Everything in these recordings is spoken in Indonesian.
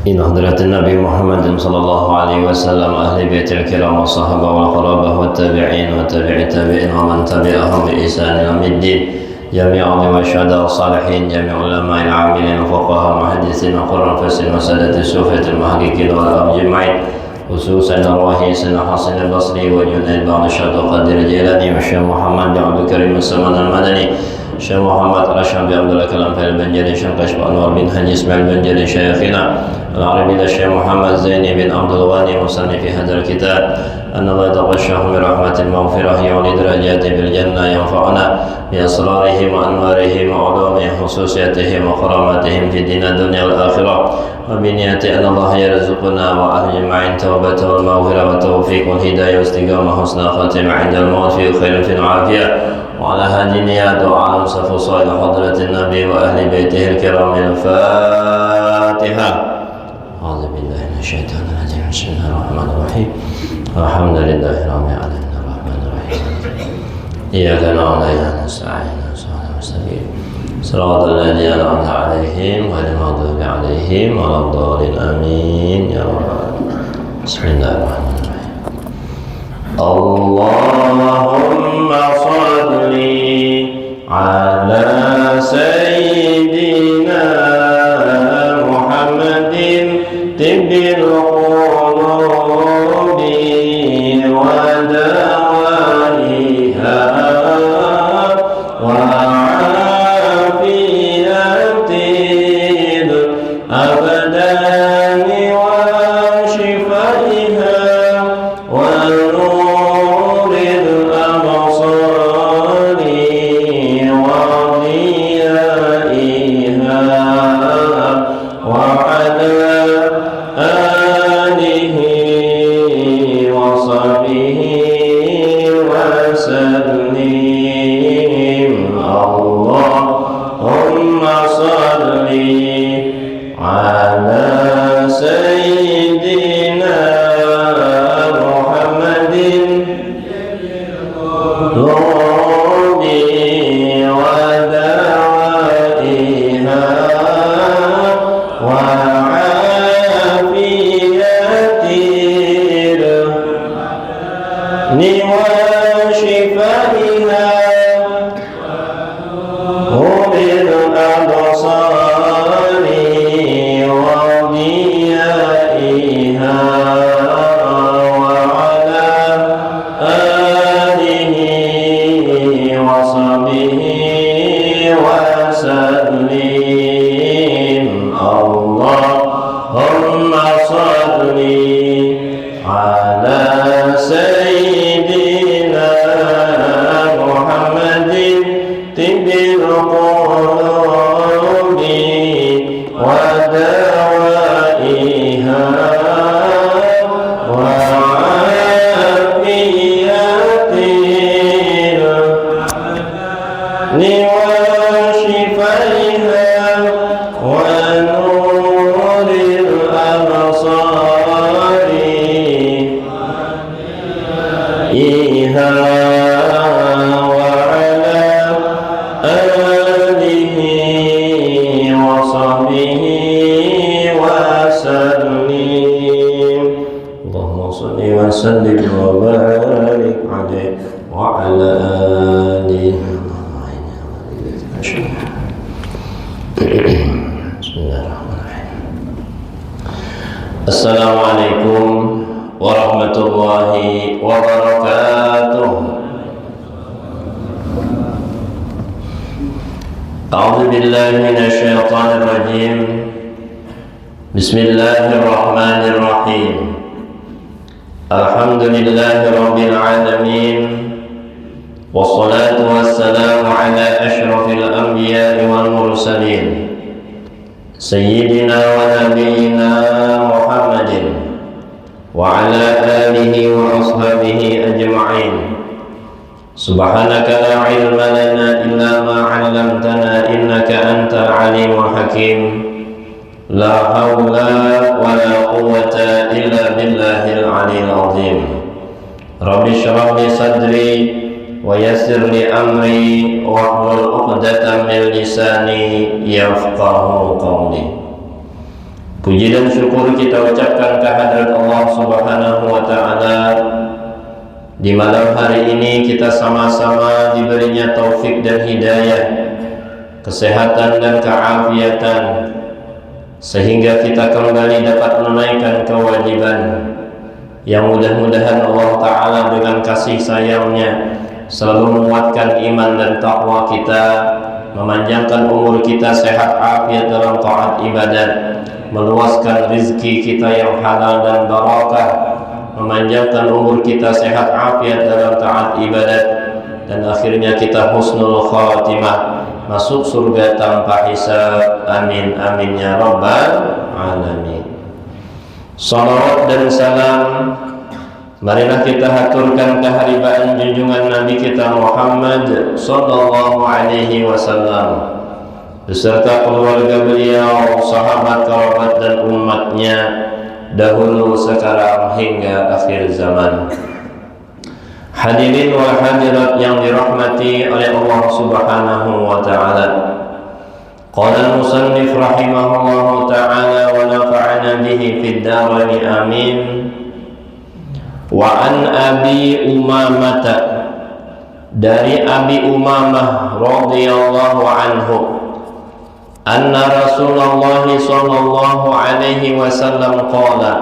إلى حضرة النبي محمد صلى الله عليه وسلم أهل بيت الكرام والصحابة والقرابة والتابعين وتابع التابعين ومن تبعهم بإحسان إلى يوم الدين، جميع الشهداء والصالحين، جميع العلماء العاملين والفقهاء والمحدثين والقراء والفاسقين وسادة الصوفية المحققين والأجمعين، خصوصا أرواح سيدنا حسن البصري وجنيد بن الشهد وقدر الجيلاني والشيخ محمد بن عبد الكريم السمان المدني، الشيخ محمد الأشعبي عبد الله كلام في البنجلي، الشيخ كشف أنور بن حجي إسماعيل البنجلي شيخنا العربي الشيخ محمد زيني بن عبد الغني مصنف في هذا الكتاب، أن الله يتغشاه برحمة المغفرة يعلي درجاته بالجنة، ينفعنا بأسرارهم وأنوارهم وعلومهم خصوصياتهم وكراماتهم في دين الدنيا والآخرة، وبنية أن الله يرزقنا وأجمعين توبة والمغفرة والتوفيق والهداية واستقامة حسن خاتمة عند الموت في خير في العافية، وعلى هذه النيات وعلى وصف صالح حضرة النبي وأهل بيته الكرام. الفاتحة. أعوذ بالله من الشيطان الرجيم. بسم الله الرحمن الرحيم. الحمد لله رب العالمين الرحمن الرحيم إياك نعبد وإياك نستعين صراط المستقيم صراط الذين أنعمت عليهم غير المغضوب عليهم ولا الضالين آمين يا رب العالمين. بسم الله الرحمن الرحيم. اللهم صل على سيدنا محمد طب القلوب ودوائها وعافية الأبدان وشفائها ونور الأبصار وضيائها، وعلى آله وصحبه وسلم. اللهم صل على سيدنا محمد القلوب ودوائها وعافية الأبدان وشفائها وبالأبصار وضيائها، وعلى آله وصحبه وسلم. اللهم صل على سيدنا محمد طب القلوب ودوائها وعافية الأبدان وشفائها ونور الأبصار إيها، وعلى آله وصحبه وسلم. اللهم صل وسلم وبارك عليه وعلى آله. بسم الله الرحمن الرحيم. السلام عليكم ورحمة الله وبركاته. أعوذ بالله من الشيطان الرجيم. بسم الله الرحمن الرحيم. الحمد لله رب العالمين، والصلاة والسلام على أشرف الأنبياء والمرسلين سيدنا ونبينا محمد وعلى آله وأصحابه أجمعين. سبحانك لا علم لنا إلا ما علمتنا إنك أنت العليم الحكيم. لا حول ولا قوة إلا بالله العلي العظيم. رب اشرح لي صدري ويسر لي أمري واحلل عقدة من لساني يفقه قولي. Puji dan syukur kita ucapkan kehadirat Allah Subhanahu wa Ta'ala. Di malam hari ini kita sama-sama diberinya taufik dan hidayah, kesehatan dan keafiatan, sehingga kita kembali dapat menunaikan kewajiban yang mudah-mudahan Allah Ta'ala dengan kasih sayangnya selalu menguatkan iman dan takwa kita, memanjangkan umur kita, sehat afiat dalam taat ibadat, meluaskan rizki kita yang halal dan barakah, memanjangkan umur kita, sehat afiat dalam taat ibadat, dan akhirnya kita husnul khatimah, masuk surga tanpa hisab. Amin amin ya rabbal alamin. Salawat dan salam marilah kita haturkan keharibaan junjungan Nabi kita Muhammad sallallahu alaihi wasallam beserta keluarga beliau, sahabat, kerabat dan umatnya dahulu, sekarang hingga akhir zaman. Hadirin wal hadirat yang dirahmati oleh Allah Subhanahu wa Ta'ala. Qala al-musannif rahimahullahu ta'ala wa nafa'ana bihi fid darain amin. Wa an Abi Umamah, dari Abi Umamah radhiyallahu anhu, anna Rasulullah sallallahu alaihi wasallam qala,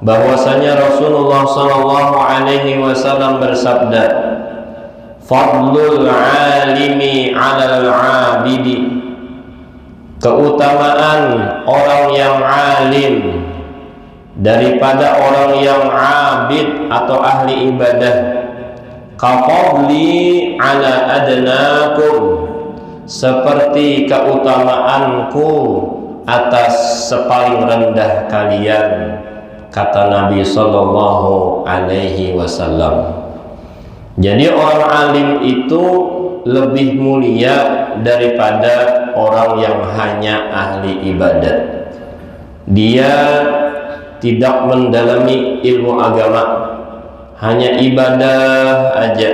bahwasanya Rasulullah sallallahu alaihi wasallam bersabda, fadlul alimi 'alal 'abidi, keutamaan orang yang alim daripada orang yang abid atau ahli ibadah, kafadli 'ala adnakum, seperti keutamaanku atas sepaling rendah kalian, kata Nabi sallallahu alaihi wasallam. Jadi orang alim itu lebih mulia daripada orang yang hanya ahli ibadat. Dia tidak mendalami ilmu agama, hanya ibadah aja,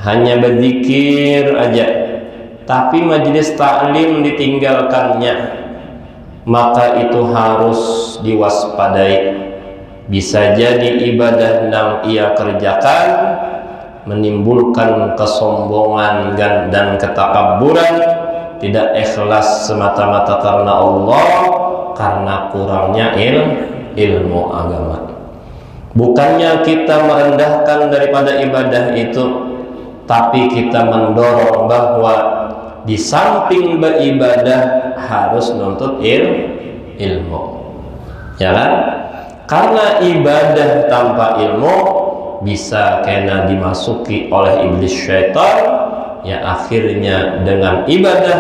hanya berzikir aja, tapi majelis taklim ditinggalkannya, maka itu harus diwaspadai. Bisa jadi ibadah yang ia kerjakan menimbulkan kesombongan dan ketakaburan, tidak ikhlas semata-mata karena Allah, karena kurangnya ilmu agama. Bukannya kita merendahkan daripada ibadah itu, tapi kita mendorong bahwa di samping beribadah harus menuntut ilmu, ya kan? Karena ibadah tanpa ilmu bisa kena dimasuki oleh iblis syaitan, ya akhirnya dengan ibadah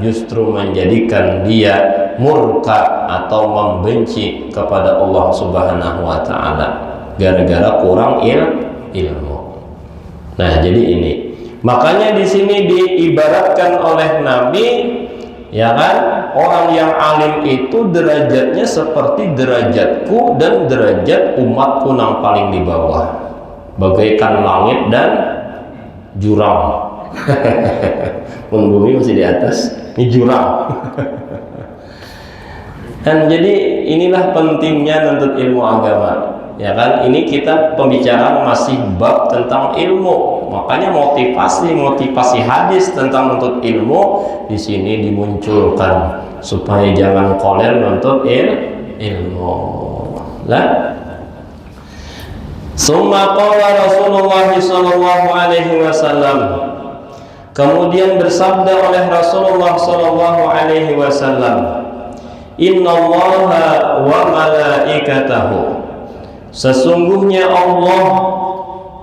justru menjadikan dia murka atau membenci kepada Allah Subhanahu wa Ta'ala gara-gara kurang ilmu. Nah, jadi ini makanya di sini diibaratkan oleh Nabi, ya kan, orang yang alim itu derajatnya seperti derajatku dan derajat umatku yang paling di bawah, bagaikan langit dan jurang. Bumi masih di atas, ini jurang. Dan jadi inilah pentingnya menuntut ilmu agama, ya kan? Ini kita pembicaraan masih bab tentang ilmu, makanya motivasi hadis tentang menuntut ilmu di sini dimunculkan supaya jangan koler menuntut ilmu. Lah, summa qala Rasulullah sallallahu alaihi wasallam, kemudian bersabda oleh Rasulullah sallallahu alaihi wasallam, innallaha wa malaikatahu, sesungguhnya Allah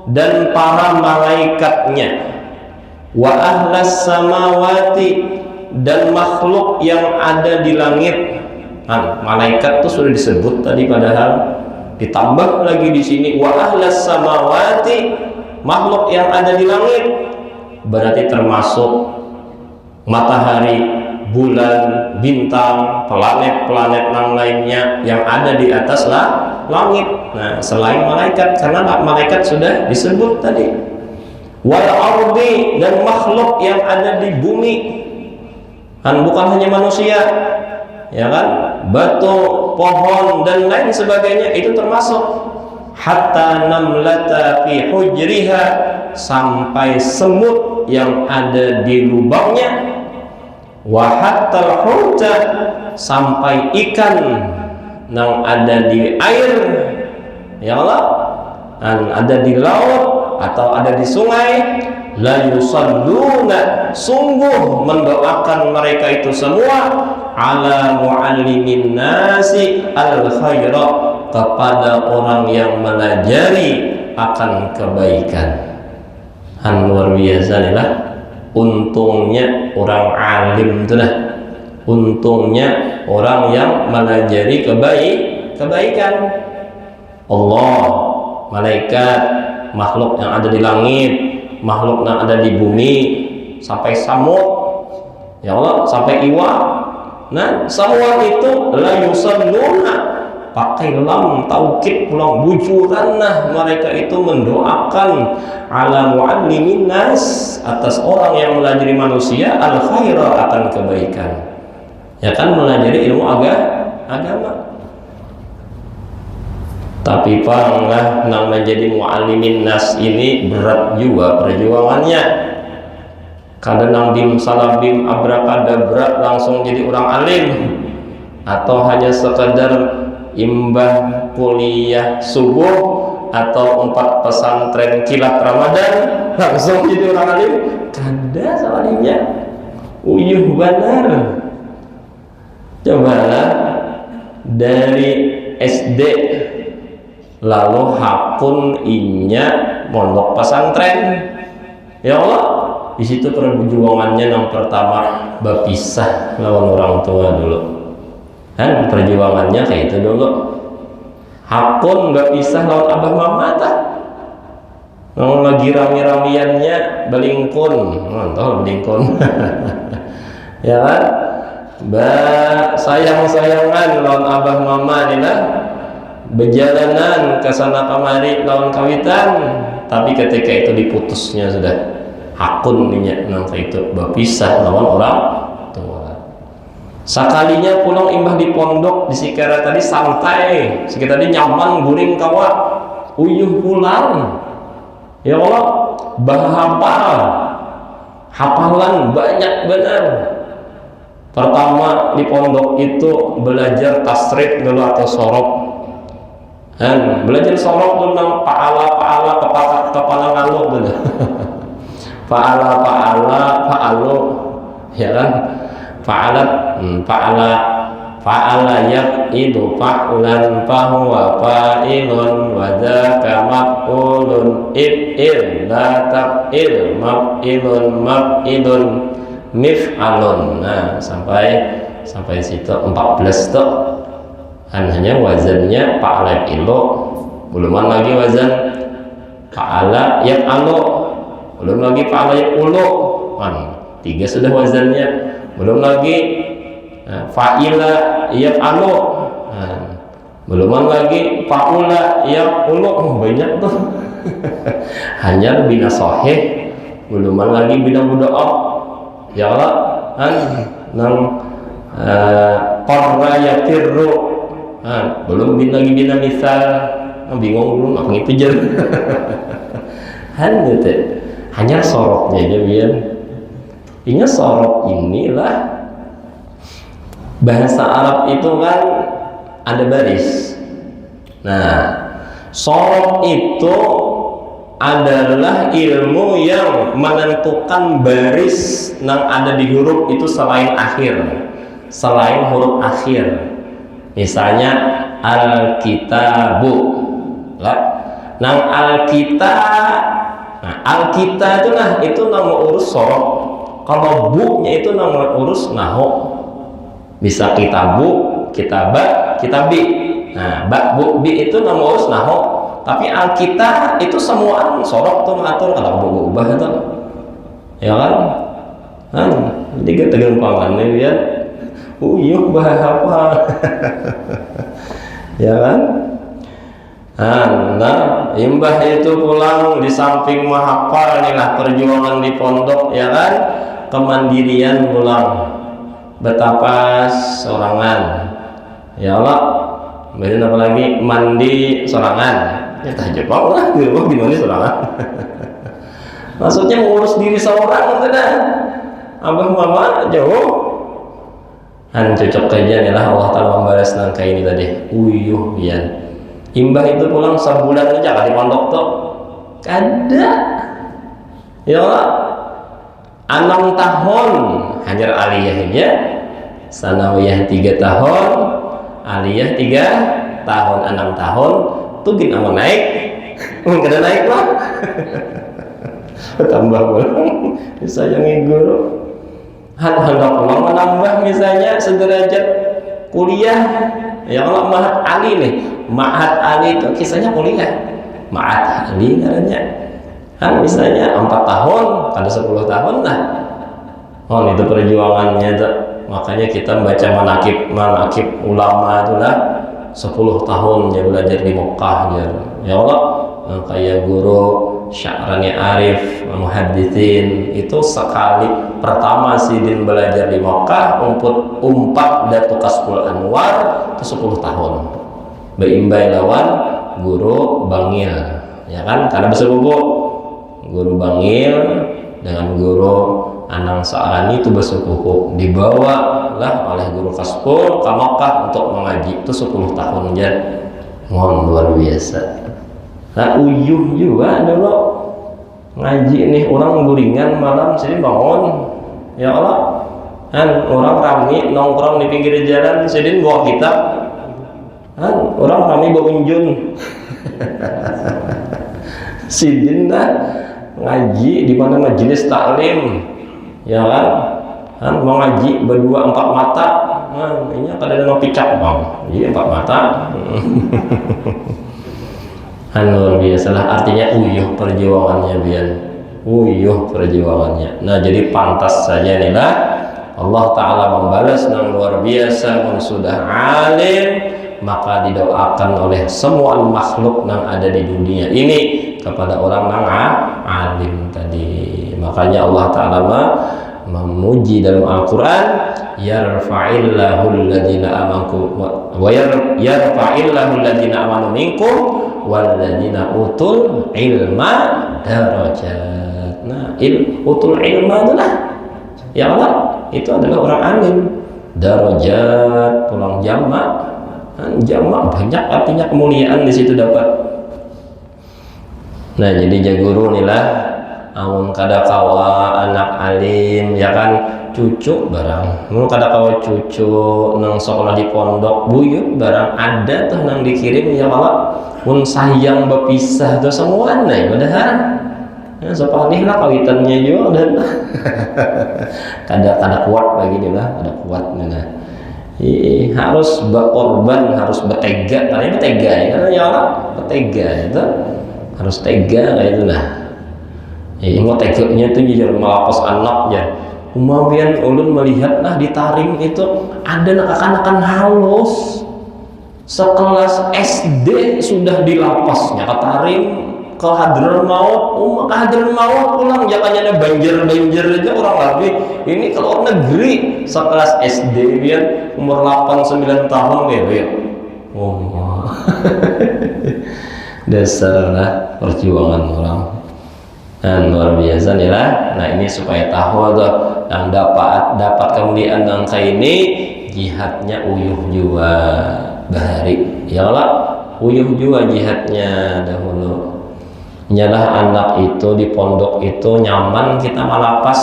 dan para malaikatnya, wa ahlas samawati, dan makhluk yang ada di langit. Malaikat itu sudah disebut tadi, padahal ditambah lagi di sini wa ahlas samawati, makhluk yang ada di langit, berarti termasuk matahari, bulan, bintang, planet-planet yang lainnya yang ada di atas langit. Nah, selain malaikat, karena malaikat sudah disebut tadi. Wal ardi, dan makhluk yang ada di bumi, bukan hanya manusia, ya kan, batu, pohon dan lain sebagainya itu termasuk. Hatta namlata fi hujriha, sampai semut yang ada di lubangnya. Wa hatta huta, sampai ikan yang ada di air, ya Allah, yang ada di laut atau ada di sungai. La yusalluna, sungguh mendoakan mereka itu semua, ala muallimin nasi al khaira, kepada orang yang melajari akan kebaikan. Luar biasa nih lah, untungnya orang alim itu lah, untungnya orang yang melajari kebaikan. Allah, malaikat, makhluk yang ada di langit, makhluk yang ada di bumi, sampai samud, ya Allah, sampai iwa. Nah, semua itu la yusalluna, pakai lam taukid pulang, bujuranlah mereka itu mendoakan ala muallimin nas, atas orang yang melajari manusia al khaira, akan kebaikan. Ya kan, melajari ilmu agama. Tapi panglah nang menjadi muallimin nas ini berat juga perjuangannya. Kadang nang bim salabim abrakadabra langsung jadi orang alim, atau hanya sekadar imbah kuliah subuh atau 4 pesantren kilat Ramadan langsung jadi orang alim. Kada soalnya uyuh benar. Cobalah dari SD lalu hakun inya mondok pesantren, ya Allah, di situ perjuangannya yang pertama berpisah lawan orang tua dulu kan, perjuangannya kayak itu dulu. Hakun berpisah lawan abah mama tak, lawan lagi rami-ramiannya belingkun, mantap belingkun ya kan, sayang-sayangan lawan abah mama nih lah, berjalanan ke sana kemari lawan kawitan, tapi ketika itu diputusnya sudah hakun minyak nang itu berpisah lawan orang tua. Sakalinya pulang imbah di pondok di Sikara tadi santai, sekitar tadi nyaman guring kawa, uyuh pulang, ya Allah, bahapal, hafalan banyak benar. Pertama di pondok itu belajar tasrif dulu atau sorob. Dan belajar sorok tentang paala kepala ngaluk gitu. paala ya kan, paala yak itu fa'lan fahuwa fa'ilun wa dzaka maf'ulun if'il la taf'il maf'ilun mif'alun. Nah, sampai situ 14 tuh. Hanya wazannya fa'ala ilo, belum lagi wazan fa'ala yaf'alu, belum lagi fa'ala yaf'ulu, 3 sudah wazannya, belum lagi fa'ila yaf'alu, belum lagi fa'ula yaf'ulu, banyak tuh. Hanya bina sahih, belum lagi bina budo'ah, ya Allah, nang qarra yafirru, belum lagi bina misal, bingung belum apa itu jer. Hanya soroknya aja biar. Ini sorok inilah bahasa Arab itu kan ada baris. Nah, sorok itu adalah ilmu yang menentukan baris yang ada di huruf itu selain huruf akhir. Misalnya al-kitabu lah, nang al-kitab, nah al-kitab itu nah itu nama urus sorok, kalau bu-nya itu nama urus naho. Bisa kitabu, kitabah, kitabi, nah ba, bu, bi itu nama urus naho. Tapi al-kitab itu semuaan sorok tuh ngatur kalau bu ubah itu, ya kan? Jadi kegampangannya dia. Uyuh bahapa ya kan. Nah, imbah itu pulang di samping menghafal inilah perjuangan di pondok, ya kan, kemandirian pulang. betapa sorangan. Ya Allah, kemudian apa lagi? Mandi sorangan. Ya tahajud mau lah, di rumah gimana sorangan. Maksudnya mengurus diri seorang itu dah. Abah mama jauh. Cocok kajian ialah Allah Ta'ala membalas nangka ini tadi. Uyuh bian. Imbah itu pulang sebulan aja kali pondok tuh. Kada. Ya Allah. 6 tahun hajar aliyah aja. Sanawiyah 3 tahun. Aliyah 3 tahun, 6 tahun. Tuh gin aman naik. Kada naik lah. Tambah pulang. Disayangi guru. Hendak pulang menambah misalnya sederajat kuliah. Ya Allah, Ma'had Ali nih. Ma'had Ali itu kisahnya kuliah. Ma'had Ali katanya. Misalnya 4 tahun, ada 10 tahun lah. Oh, itu perjuangannya tuh. Makanya kita baca manakib ulama itu lah 10 tahun dia belajar di Mekah ya. Ya Allah, kayak guru Sya'rani Arif Muhaddithin itu sekali pertama sidin belajar di Mekah umpat Datu Kasful Anwar itu 10 tahun beimbai lawan guru Bangil ya kan, karena bersepupu guru Bangil dengan guru Anang Sa'rani itu bersepupu, dibawa lah oleh guru Kasful ke Mekah untuk mengaji itu 10 tahun ya. Luar biasa. Nah, uyuh juga dulu ngaji nih, orang guringan malam sini bangun. Ya Allah, kan orang rame nongkrong di pinggir jalan sini bawa kitab. Kan orang rame bawa unjun. Sidin dah ngaji di mana majelis taklim. Ya kan mau ngaji berdua 4 mata. Ini kadang-kadang picak bang. Iya 4 mata. Luar biasalah, artinya uyuh perjuangannya biar uyuh perjuangannya. Nah, jadi pantas saja nih lah Allah Ta'ala membalas yang luar biasa. Sudah alim maka didoakan oleh semua makhluk yang ada di dunia ini kepada orang yang alim tadi. Makanya Allah Ta'ala memuji dalam Al-Quran, yarfa'illahu alladhina amanu wa yarfa'illahu alladhina amanu minkum walladzina utul ilma darajat. Nah, utul ilma adalah ya Allah, itu adalah orang alim. Darajat pulang jamak. Jamak banyak artinya kemuliaan di situ dapat. Nah, jadi jaguru inilah amun kada kawa anak alim ya kan, cucu barang mun kada kawa cucu nang sekolah di pondok buyut barang ada tuh nang dikirim ya Allah. Mun sayang berpisah tuh semua nih padahal ya, sepanih lah kawitannya juga dan kada kuat lagi nih lah, kada kuat nih lah. Harus berkorban, harus bertega, karena bertega ya kan ya Allah, bertega itu harus tega kayak itu lah. Mau teganya itu jadi melapas anak ya. Kemudian ulun melihat lah di Tarim itu ada anak-anak halus sekelas SD sudah dilapasnya ke Tarim, ke Hadramaut. Ke Hadramaut pulang jangan ada banjir aja orang lagi. Ini kalau negeri sekelas SD biar umur 8-9 tahun gitu ya. Dasarlah perjuangan orang. Dan luar biasa nih lah. Nah, ini supaya tahu tuh yang dapat kemudian angka ini jihadnya uyuh juga bahari. Ya Allah, uyuh juga jihadnya dahulu. Nyalah anak itu di pondok itu nyaman kita malapas.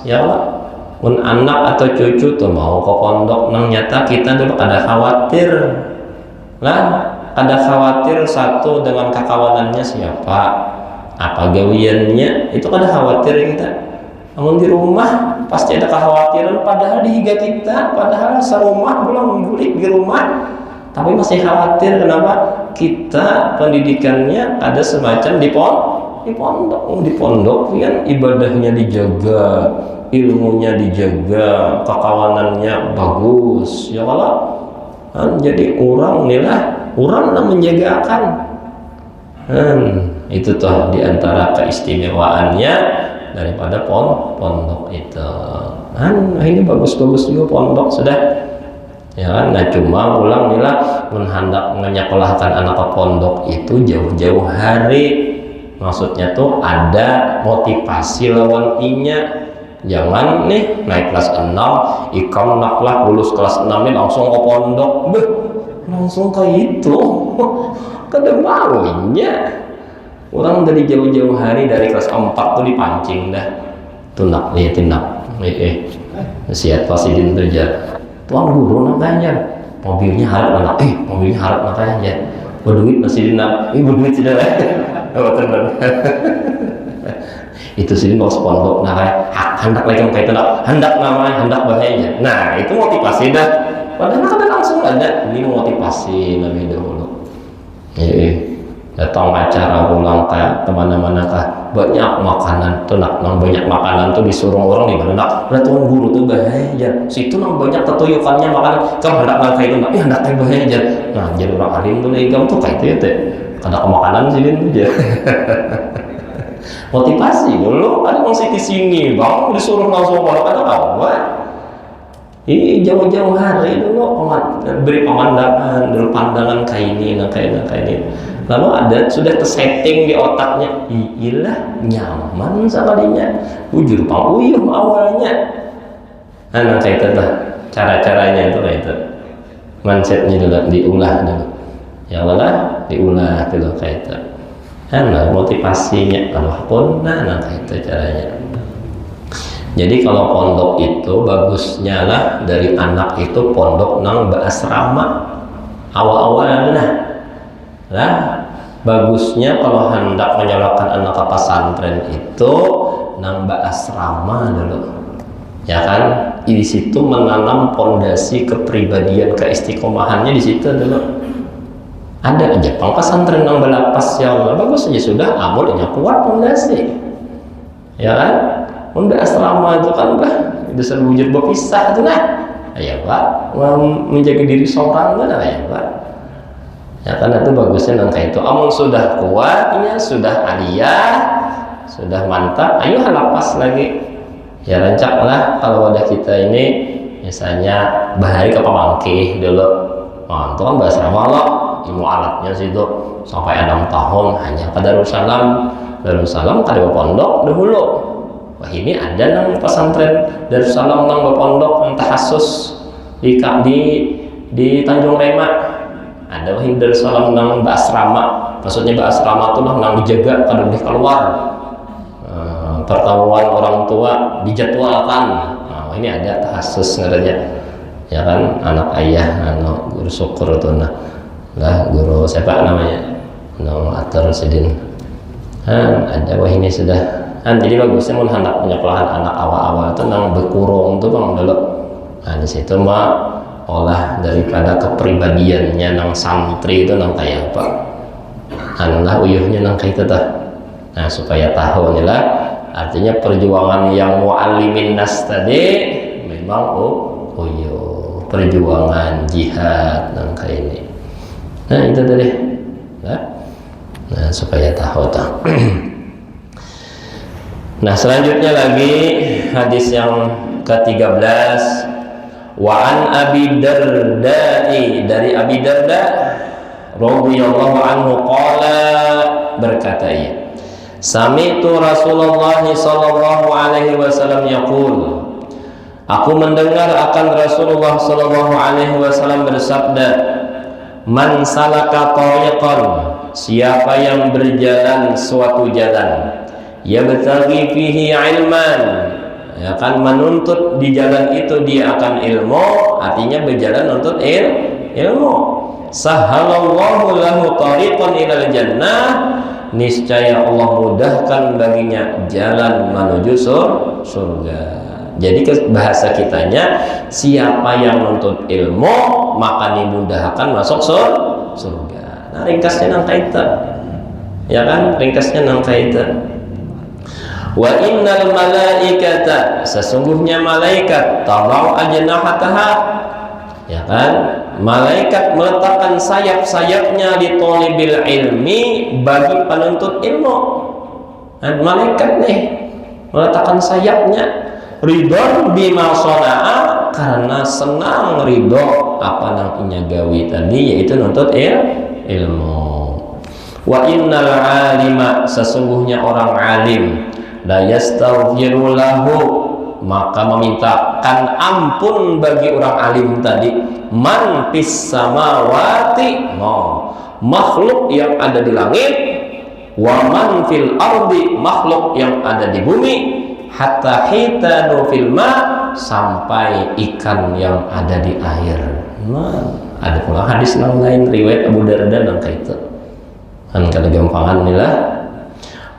Ya Allah, pun anak atau cucu tuh mau ke pondok nang nyata kita dulu ada khawatir lah, ada khawatir satu dengan kekawanannya siapa, apa gawiannya, itu kada khawatir kita. Namun di rumah pasti ada kekhawatiran, padahal di higa kita, padahal serumah belum bulik di rumah, tapi masih khawatir. Kenapa? Kita pendidikannya ada semacam di pondok kan ibadahnya dijaga, ilmunya dijaga, kekawanannya bagus. Ya Allah, jadi orang inilah orang yang menjagakan. Itu tuh diantara keistimewaannya daripada pondok itu. Ini bagus-bagus juga pondok sudah, ya kan. Nah cuma ulang nila menghendak menyekolahkan anak ke pondok itu jauh-jauh hari, maksudnya tuh ada motivasi lawan inya. Jangan nih naik kelas 6 ikam naklah lulus kelas 6 ini langsung ke pondok, langsung kayak itu kada maunya. Orang dari jauh-jauh hari dari kelas 4 tuh dipancing dah tuh nak liatin nak siat pasidin tuh aja tuang guru nak aja mobilnya harap nak mobilnya harap nak aja berduit masih dinak berduit sudah lah itu sih mau pondok nak hendak lagi kayak itu nak hendak namanya hendak bahaya. Nah itu motivasi dah, padahal kan langsung ada ini motivasi lebih dahulu. Datang acara ulang kayak kemana-mana kah banyak makanan tuh nak banyak makanan tuh disuruh orang di mana nak tuan guru tuh bahaya situ nang banyak tetuyukannya makanan kamu hendak nang kayak itu nak hendak kayak bahaya. Nah jadi orang alim tuh legam tuh kayak itu ya teh kada makanan sih aja. Motivasi dulu ada yang di sini bang disuruh langsung orang ada kawan ini jauh-jauh hari dulu beri pemandangan dulu pandangan kayak ini kayak ini lalu ada sudah tersetting di otaknya iyalah nyaman sekalinya bujur panguyuh awalnya kayak itu lah cara-caranya itu kayak itu mindsetnya dulu diulah dulu yang lah diulah dulu kayak itu motivasinya apapun kayak itu caranya. Jadi kalau pondok itu bagusnya lah dari anak itu pondok nang berasrama awal-awal lah bagusnya kalau hendak menyalurkan anak ke pesantren itu nang berasrama dulu ya kan, di situ menanam pondasi kepribadian keistiqomahannya di situ dulu. Ada aja pesantren nang belapas ya Allah bagus aja sudah amulnya kuat pondasi ya kan. Udah asrama itu kan bisa wujud berpisah itu ya pak menjaga diri seorang ya pak ya kan. Itu bagusnya nang kayak itu amun sudah kuatnya sudah aliyah sudah mantap ayo lapas lagi ya rancaklah. Kalau wadah kita ini misalnya bahari ke pemangkih dulu itu kan berasrama loh ilmu alatnya situ sampai 6 tahun hanya ke Darussalam kada pondok dahulu. Wah ini ada nang pesantren Darussalam nang pondok nang tahasus di Tanjung Rema ada wah Darussalam nang asrama maksudnya asrama tuh nang dijaga kada boleh keluar pertemuan orang tua dijadwalkan. Nah ini ada tahasus ngaranya ya kan anak ayah guru syukur itu guru siapa namanya atur sidin ada wah ini sudah jadi bagusnya mau hendak penyekolahan anak awal-awal itu nang berkurung tuh bang dulu. Di situ mah olah daripada kepribadiannya nang santri itu nang kayak apa lah uyuhnya nang kayak itu supaya tahu nih lah artinya perjuangan yang muallimin nas tadi memang uyuh perjuangan jihad nang kayak ini. Itu tadi supaya tahu Nah selanjutnya lagi hadis yang ke-13 wa an Abi Darda'i dari Abi Darda radhiyallahu anhu qala berkata ia sami'tu Rasulullah sallallahu alaihi wasallam yaqul aku mendengar akan Rasulullah sallallahu alaihi wasallam bersabda man salaka tariqan siapa yang berjalan suatu jalan yabtaghi fihi ilman ya kan menuntut di jalan itu dia akan ilmu artinya berjalan untuk ilmu sahalallahu lahu tariqan ilal jannah niscaya Allah mudahkan baginya jalan menuju surga. Jadi bahasa kitanya siapa yang menuntut ilmu maka dimudahkan masuk surga. Nah ringkasnya nang kaita ya kan ringkasnya nang kaita wa innal malaikata sesungguhnya malaikat tadau ajnahataha ya kan malaikat meletakkan sayap-sayapnya di tolibil ilmi bagi penuntut ilmu. Malaikat nih meletakkan sayapnya ridon bima sona'a, karena senang ridho apa nang inya gawi tadi, yaitu nuntut ilmu. Wa innal alima, sesungguhnya orang alim, la yastaghfiru lahu, maka memintakan ampun bagi orang alim tadi, man fis samawati, makhluk yang ada di langit, wa man fil ardi, makhluk yang ada di bumi, hatta hitanu fil ma, sampai ikan yang ada di air. Ada pula hadis yang lain riwayat Abu Darda nang kaitu. Kan kada gampangan inilah.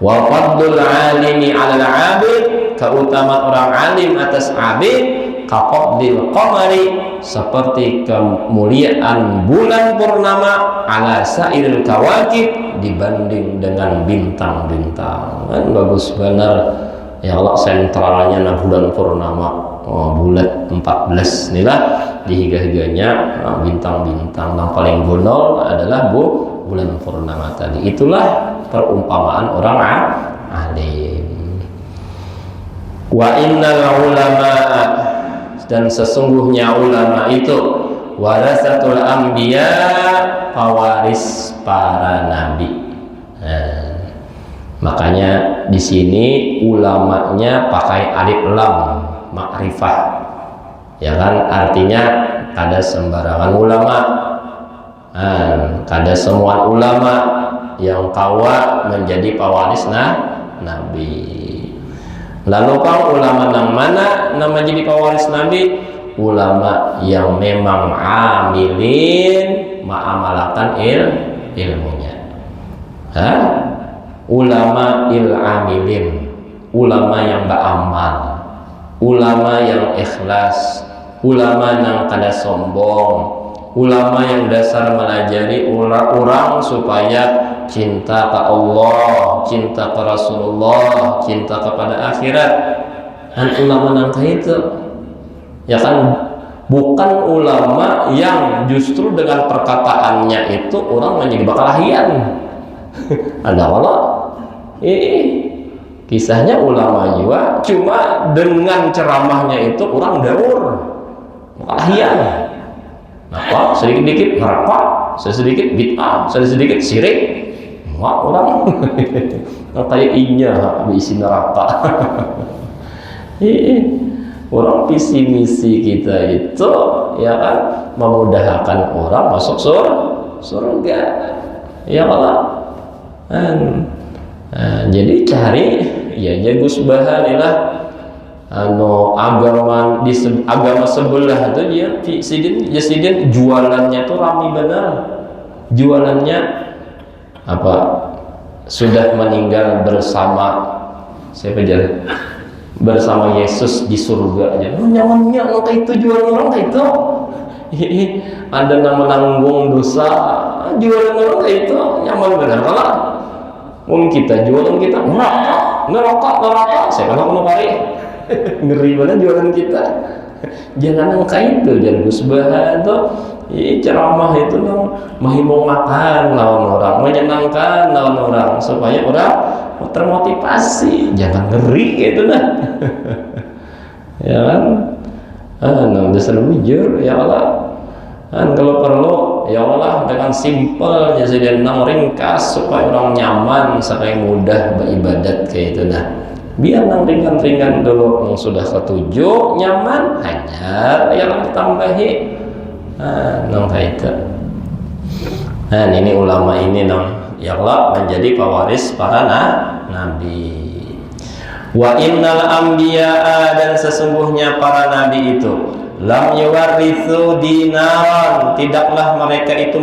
Wa fadlul alimi 'alal 'abid, keutamaan orang alim atas abid, kaqabdil qamari, seperti kemuliaan bulan purnama, ala sairil kawakib, dibanding dengan bintang-bintang. Kan bagus benar ya Allah, sentralnya na bulan purnama, bulat 14 inilah dihiga-higanya bintang-bintang. Yang paling gonol adalah bulan purnama tadi. Itulah perumpamaan orang alim. Wa innal ulama, dan sesungguhnya ulama itu, warasatul anbiya, pewaris para nabi. Makanya di sini ulamanya pakai alif lam makrifah, ya kan, artinya kada sembarangan ulama, kada semua ulama yang kawa menjadi pewaris nabi. Lalu kau ulama nang mana nama jadi pewaris nabi? Ulama yang memang amilin, ma'amalakan ilmunya. Ulama amilin, ulama yang beramal, ulama yang ikhlas, ulama yang kada sombong, ulama yang dasar melajari orang supaya cinta ke Allah, cinta ke Rasulullah, cinta kepada akhirat. Dan ulama nangka itu, ya kan, bukan ulama yang justru dengan perkataannya itu orang menjadi bakalahian. Ada Allah. Kisahnya ulama juga, cuma dengan ceramahnya itu orang daur bakalahian. Apa? Sedikit-sedikit neraka, sedikit bid'ah, sedikit syirik. Wah, orang kayak inya diisi neraka. Orang visi misi kita itu, ya kan, memudahkan orang masuk surga. Ya Allah. Jadi cari ya jagus bahan lah. Agama sebelah itu dia sidin jualannya tuh rame benar. Jualannya apa? Sudah meninggal bersama siapa jalan? Bersama Yesus di surga aja. Nyamannya orang itu jualan orang itu. Ada yang menanggung dosa, jualan orang itu nyaman benar kalau kita jualan kita neraka. Saya kalau mau kari ngeri banget jualan kita. Jangan angka itu, jangan gusbahan tuh. Ceramah itu mahi mau makan lawan orang, menyenangkan lawan orang supaya orang termotivasi. Jangan ngeri gitu nah. Ya kan? Dasar bujur ya Allah. Kalau perlu ya Allah dengan simpel jadi ringkas supaya orang nyaman, supaya mudah beribadat kayak itu nah. Biar nang ringan-ringan dulu, yang sudah ketujuh nyaman hanya yang ditambahi nang kaita. Nah ini ulama ini nang ya Allah menjadi pewaris para nabi. Wa innal anbiya'a, dan sesungguhnya para nabi itu, lam yuwarithu dinaran, tidaklah mereka itu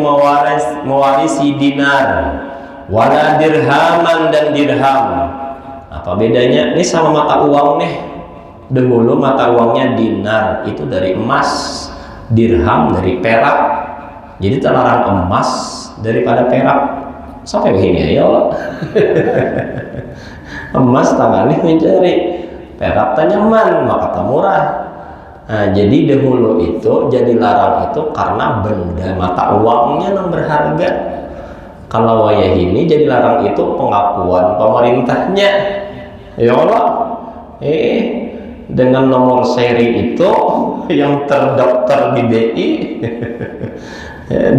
mewarisi dinar, wala dirhaman, dan dirham. Apa bedanya? Ini sama mata uang nih. Dahulu mata uangnya dinar itu dari emas, dirham dari perak. Jadi terlarang emas daripada perak. Sampai begini ya Allah. Emas tangan mencari, perak tanyaman maka tak murah. Nah, jadi dahulu itu jadi larang itu karena benda mata uangnya yang berharga. Kalau wayah ini jadi larang itu pengakuan pemerintahnya. Ya Allah, dengan nomor seri itu yang terdaftar di BI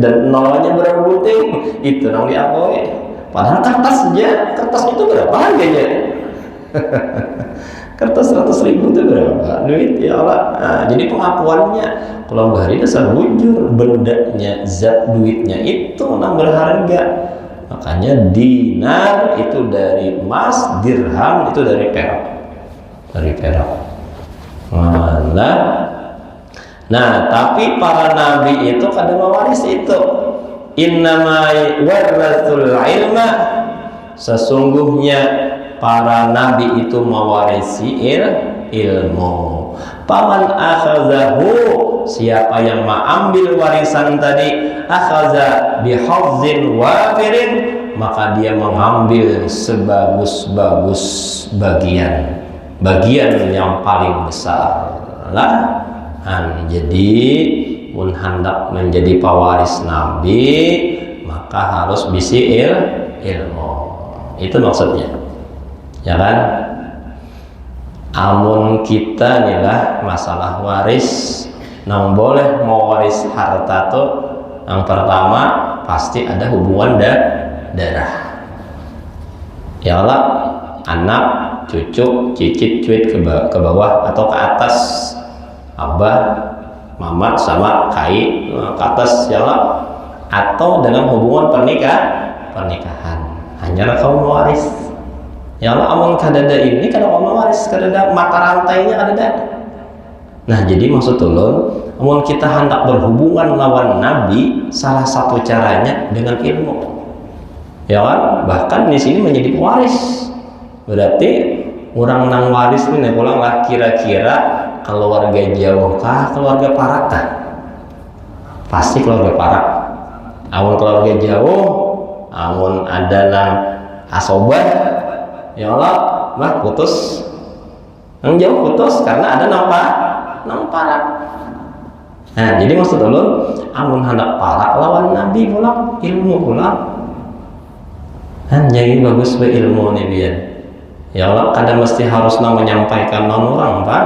dan nolnya berapa buting itu nang diakui. Padahal kertas itu berapa harganya? Kertas 100.000 itu berapa duit ya Allah. Nah, jadi pengakuannya kalau hari dasar bujur bendanya zat duitnya itu nang berharga. Makanya dinar itu dari emas, dirham itu dari perak. Nah, tapi para nabi itu kada mewaris itu. Innama warathul ilma, sesungguhnya para nabi itu mewarisi ilmu. Paman akhadhahu, siapa yang mengambil warisan tadi, akhadha bihazzin wafirin, maka dia mengambil sebagus-bagus bagian yang paling besar lah. Jadi mun hendak menjadi pewaris nabi maka harus bisi ilmu. Itu maksudnya, ya kan? Amun kita nilah masalah waris, nang boleh mau waris harta tuh yang pertama pasti ada hubungan darah. Ya Allah, anak, cucu, cicit, cuit ke bawah atau ke atas, abah, mamat sama kai ke atas, ya Allah, atau dengan hubungan pernikahan. Hanya kamu mewaris. Ya Allah, amun kadada ini kalau kamu mewaris, kadada mata rantainya kadada. Nah, jadi maksud ulun, amun kita hendak berhubungan lawan nabi, salah satu caranya dengan ilmu. Ya kan? Bahkan di sini menjadi pewaris. Berarti orang nang waris ini pulang lah kira-kira keluarga jauh kah, keluarga parak kah? Pasti keluarga parak. Amun keluarga jauh, amun ada nang asobah, ya Allah, mah putus. Nang jauh putus karena ada nang parak. Nah, jadi maksud ulun, amun hendak parak lawan nabi pulang, ilmu pulang. Jadi bagus berilmu nih biar. Ya Allah, kadang mesti harus menyampaikan non orang, Pak.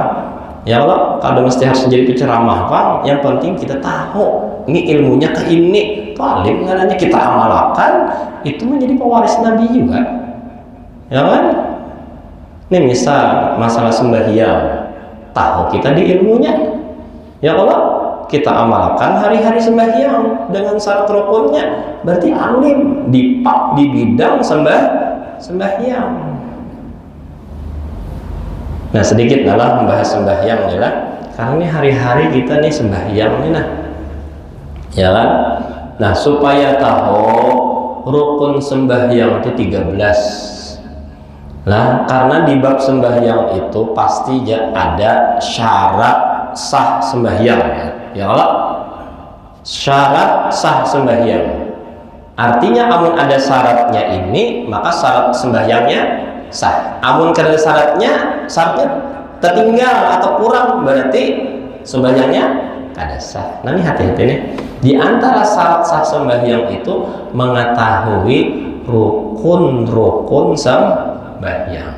Ya Allah, kadang mesti harus menjadi penceramah, Pak. Yang penting kita tahu ini ilmunya ke ini. Paling ngananya kita amalkan itu menjadi pewaris nabi juga. Ya kan? Ini misal masalah sembahyang, tahu kita di ilmunya. Ya Allah, kita amalkan hari-hari sembahyang dengan syarat rukunnya, berarti alim di bidang sembahyang. Nah, sedikit adalah membahas sembahyang nih lah, karena ini hari-hari kita nih sembahyang nih nah, ya kan? Nah, supaya tahu rukun sembahyang itu 13. Nah, karena di bab sembahyang itu pasti ada syarat sah sembahyang, ya Allah, syarat sah sembahyang. Artinya amun ada syaratnya ini, maka syarat sembahyangnya sah. Amun kada syaratnya tertinggal atau kurang, berarti sembahyangnya kada sah. Nah, ini hati-hati nih. Di antara syarat sah sembahyang itu mengetahui rukun-rukun sembahyang.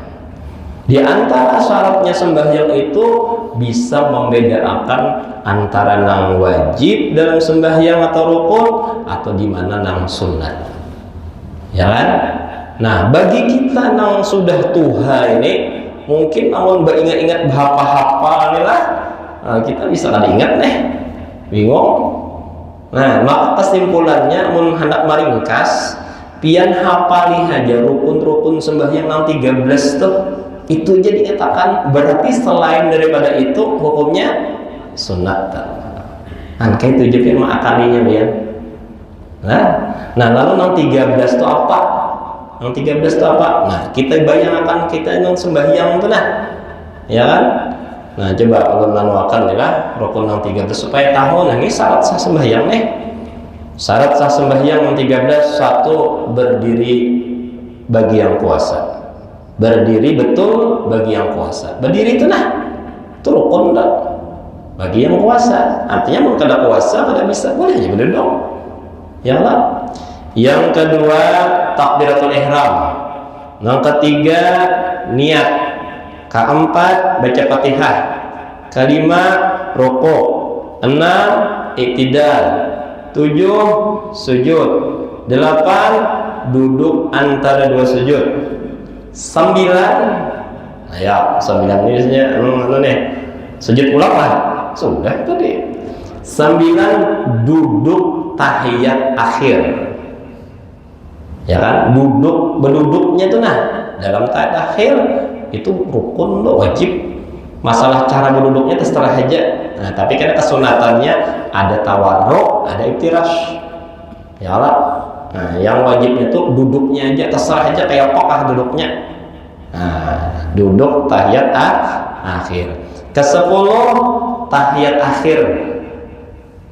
Di antara syaratnya sembahyang itu bisa membedakan antara nang wajib dalam sembahyang atau rukun atau di mana nang sunat. Ya kan? Nah, bagi kita nang sudah tuha ini mungkin namun ingat-ingat hafal nih lah. Nah, kita bisa kada ingat nih. Bingung. Nah, maka kesimpulannya mun hendak meringkas, pian hafali aja rukun-rukun sembahyang nang 13 tuh. Itu jadi katakan berarti selain daripada itu hukumnya sunat. Kayak itu jadi mah akalinya ya. Nah lalu nang 13 itu apa? Nang 13 itu apa? Nah, kita bayangkan kita nang sembahyang itu nah. Ya kan? Nah, coba ulun manuakan ya rukun nang 13 supaya tahu nah ini syarat sah sembahyang nih. Syarat sah sembahyang nang 13, satu, berdiri bagi yang puasa. Berdiri betul bagi yang puasa. Berdiri itu nah, itu rukun dah bagi yang puasa. Artinya mau kada puasa kada bisa, boleh aja berdiri dong. Ya Allah. Yang kedua, takbiratul ihram. Yang ketiga, niat Keempat, baca Fatihah. Kelima, rukuk. 6, iktidal. 7, sujud. 8, duduk antara dua sujud. 9, ya 9 ini biasanya nih sujud ulang lah, sudah tadi. 9, duduk tahiyat akhir, ya kan, berduduknya itu dalam tahiyat akhir itu rukun loh, wajib. Masalah cara berduduknya terserah aja. Nah, tapi karena kesunatannya ada tawarruk, ada iftirash, ya lah. Nah, yang wajibnya itu duduknya aja, terserah aja kayak pokah duduknya. Nah, duduk tahiyat akhir. Ke-10, tahiyat akhir.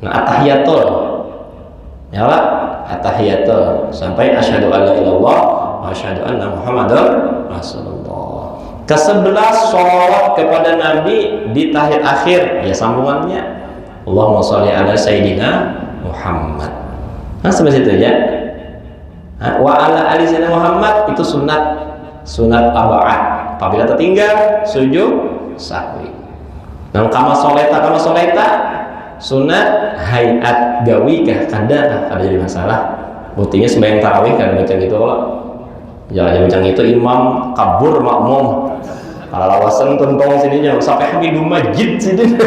Nah, at-tahiyatul, ya lah, at-tahiyatul sampai asyhadu alla ilaha illallah wa asyhadu anna muhammadar rasulullah. Ke-11, sholawat kepada Nabi di tahiyat akhir, ya sambungannya Allahumma sholli ala sayyidina Muhammad. Nah, sampai situ ya. Wa ala ali sayyidina Muhammad itu sunat aba'at. Apabila tertinggal sujud sahwi. Nah, kama soleta sunat hayat gawikah kada jadi masalah. Buktinya sembahyang tarawih kada macam gitu kalau jangan macam itu imam kabur makmum. Kalau lawasan tentang sini jangan sampai hamidum majid sini.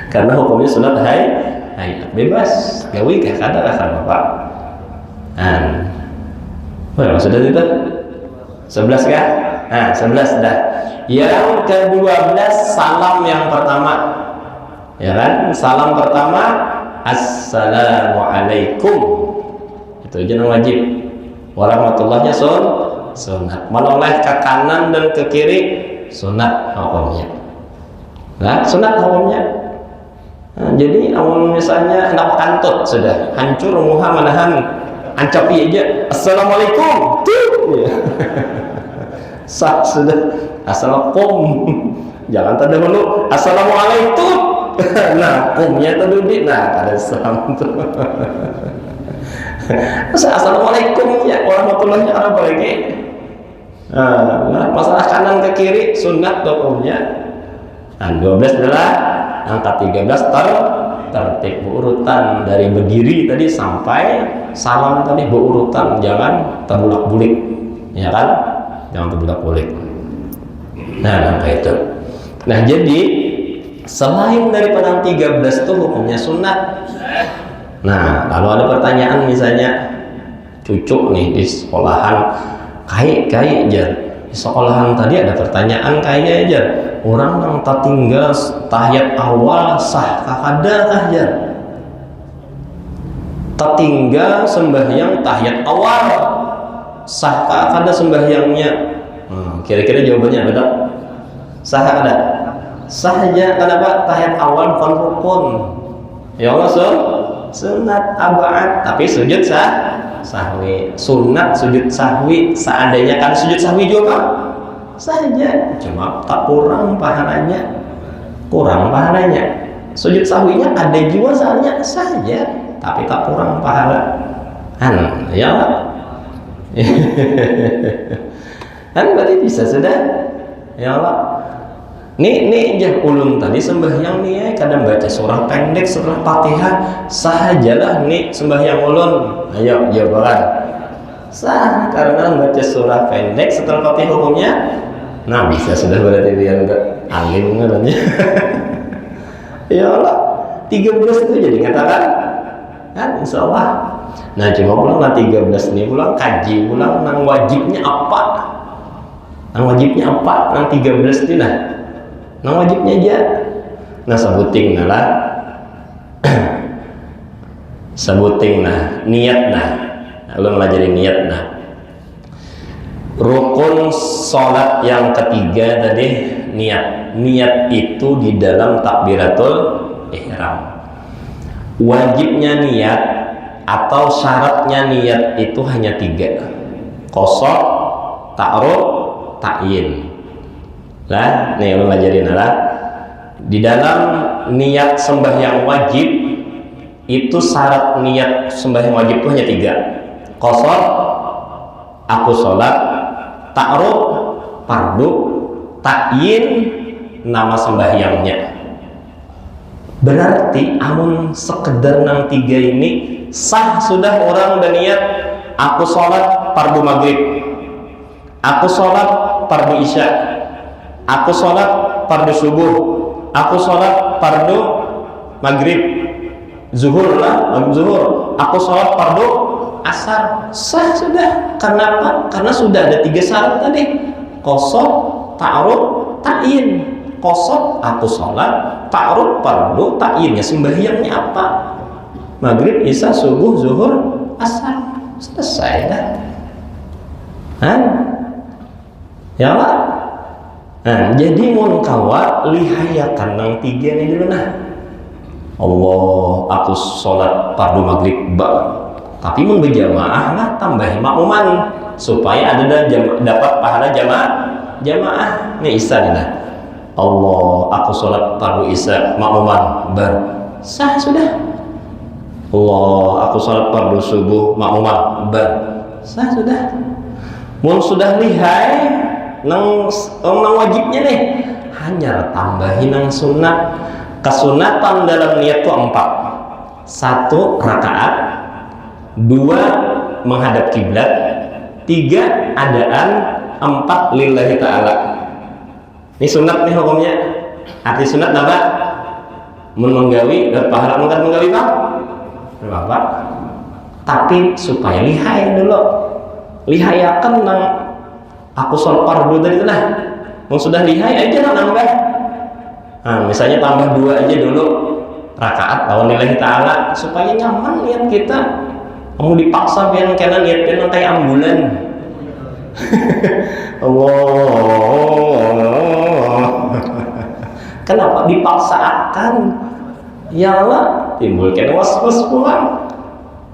Karena hukumnya sunat hayat bebas gawikah kada kan Bapak. Nah, sudah itu 11 kah? Nah, 11 dah. Yang ke-12, salam yang pertama. Ya kan? Salam pertama, assalamualaikum. Itu aja yang wajib. Warahmatullahnya sunat. Menoleh ke kanan dan ke kiri sunat hukumnya. Nah, sunat hukumnya. Nah, jadi misalnya anak kantut sudah hancur muha manahan ancapi aja assalamualaikum tuh. Sah sudah. Assalamualaikum. Jangan terdahulu assalamualaikum. Nah, kumnya terduduk. Nah, ada salam tuh. Assalamualaikum ya warahmatullahi wabarakatuh. Nah, masalah kanan ke kiri sunat hukumnya. Nah, 12 adalah angka 13 tertib berurutan dari berdiri tadi sampai salam tadi berurutan, jangan terbulak-bulik, ya kan? Jangan terbulak-bulik. Nah, angka itu. Nah, jadi selain daripada 13 itu hukumnya sunat. Nah, lalu ada pertanyaan misalnya cucu nih di sekolahan kai aja. Di sekolahan tadi ada pertanyaan kai aja. Orang yang tertinggal tahiyat awal sah kada kah ya? Tertinggal sembahyang tahiyat awal sah kada sembahyangnya? Kira-kira jawabannya beda. Sah kada? Sah aja. Kenapa? Tahiyat awal bukan rukun. Ya Allah, sunat aba'at, tapi sujud sahwi. Sunat sujud sahwi. Seandainya kan sujud sahwi juga saja, cuma tak kurang pahalanya. Sujud sahwinya ada juga soalnya saja, tapi tak kurang pahala. Ya Allah. Kan berarti bisa sudah. Ya Allah. Nih jah ulun tadi sembahyang nih kadang baca surah pendek setelah Fatihah sahajalah nih sembahyang ulun. Ayo jawaban. Sah karena baca surah pendek setelah Fatihah hukumnya. Nah, bisa sudah berarti dia enggak alim ngadanya. Ya Allah, 13 itu jadi katakan kan insyaallah. Nah, cuma pulang 13 nih pulang kaji pulang nang wajibnya apa? Nang 13 ini nang wajibnya aja. Nah, sebuting niat ulun ngajarin niat rukun sholat yang ketiga tadi niat itu di dalam takbiratul ihram. Wajibnya niat atau syaratnya niat itu hanya 3, qasad, ta'arud, ta'yin. Lah, nih ulun ngajarin di dalam niat sembahyang wajib itu syarat niat sembahyang wajib itu hanya 3, qasad, aku sholat, ta'arud, fardu takyin nama sembahyangnya. Berarti amun sekedar nang 3 ini sah sudah orang udah niat aku sholat fardu maghrib, aku sholat fardu isya, aku sholat fardu subuh, aku sholat fardu maghrib, zuhur lah, zuhur, aku sholat fardu asar, sah sudah. Kenapa? Karena sudah ada 3 syarat tadi, qasad, ta'arud, ta'yin. Qasad aku sholat, ta'arud fardu, ta'yinnya sembahyangnya apa? Maghrib, isya, subuh, zuhur, asar, selesai dah. Ya lah. Jadi mun kawa lihayakan nang 3 ini dulu nah. Allah, aku sholat fardu maghrib tapi mun berjamaah lah tambahin makmuman supaya ada dapat pahala jamaah. Ini isya nih nah. Allah, aku sholat fardu isya makmuman sah sudah. Allah, aku sholat fardu subuh makmuman sah sudah. Mun sudah lihai nang wajibnya nih, hanya tambahin nang sunat. Kesunatan dalam niat itu 4. 1 rakaat, 2 menghadap kiblat, 3 adaan, 4 lillahi ta'ala. Ini sunat nih hukumnya. Arti sunat apa? Mun menggawi pahala mungkin menggawi Bapak. Tapi supaya lihai dulu. Lihayakan nang aku sholat fardu tadi nah. Mau sudah lihai aja nambah. Misalnya tambah 2 aja dulu rakaat lawan lillahi ta'ala supaya nyaman niat kita. Kamu dipaksa pian kena niat pian kayak ambulan. Allah. Kenapa dipaksakan? Ya Allah, timbulkan was-was pulang.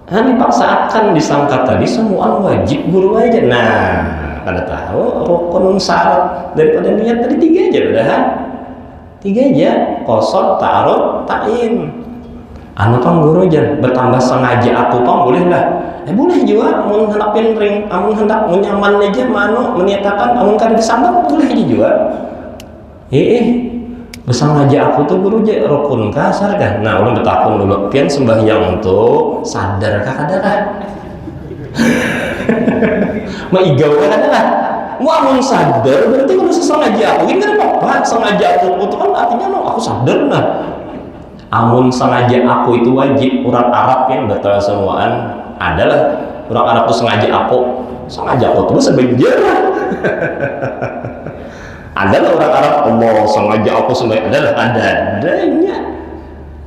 Dipaksakan disangka tadi semua wajib guru aja. Nah, pada tahu rukun syarat daripada niat tadi 3 aja udah. 3 aja, qasad, ta'arud, ta'yin. Tong guru aja bertambah sengaja aku tong boleh lah. Boleh juga amun hendakpin ring, amun hendak nyaman aja mano meniatakan amun kada disambang boleh aja juga. Bersengaja aku tuh guru aja rukun kasar kan. Nah, ulun betakun dulu pian sembahyang untuk sadar kah kada kah? Maigau kah kada kah? Amun sadar berarti kalau sengaja aku ini kan apa? Sengaja aku itu kan artinya aku sadar nah. Amun sengaja aku itu wajib orang Arab yang betul semuaan adalah orang Arab itu sengaja aku itu sebenarnya adalah orang Arab Allah sengaja aku sebenarnya adalah adanya.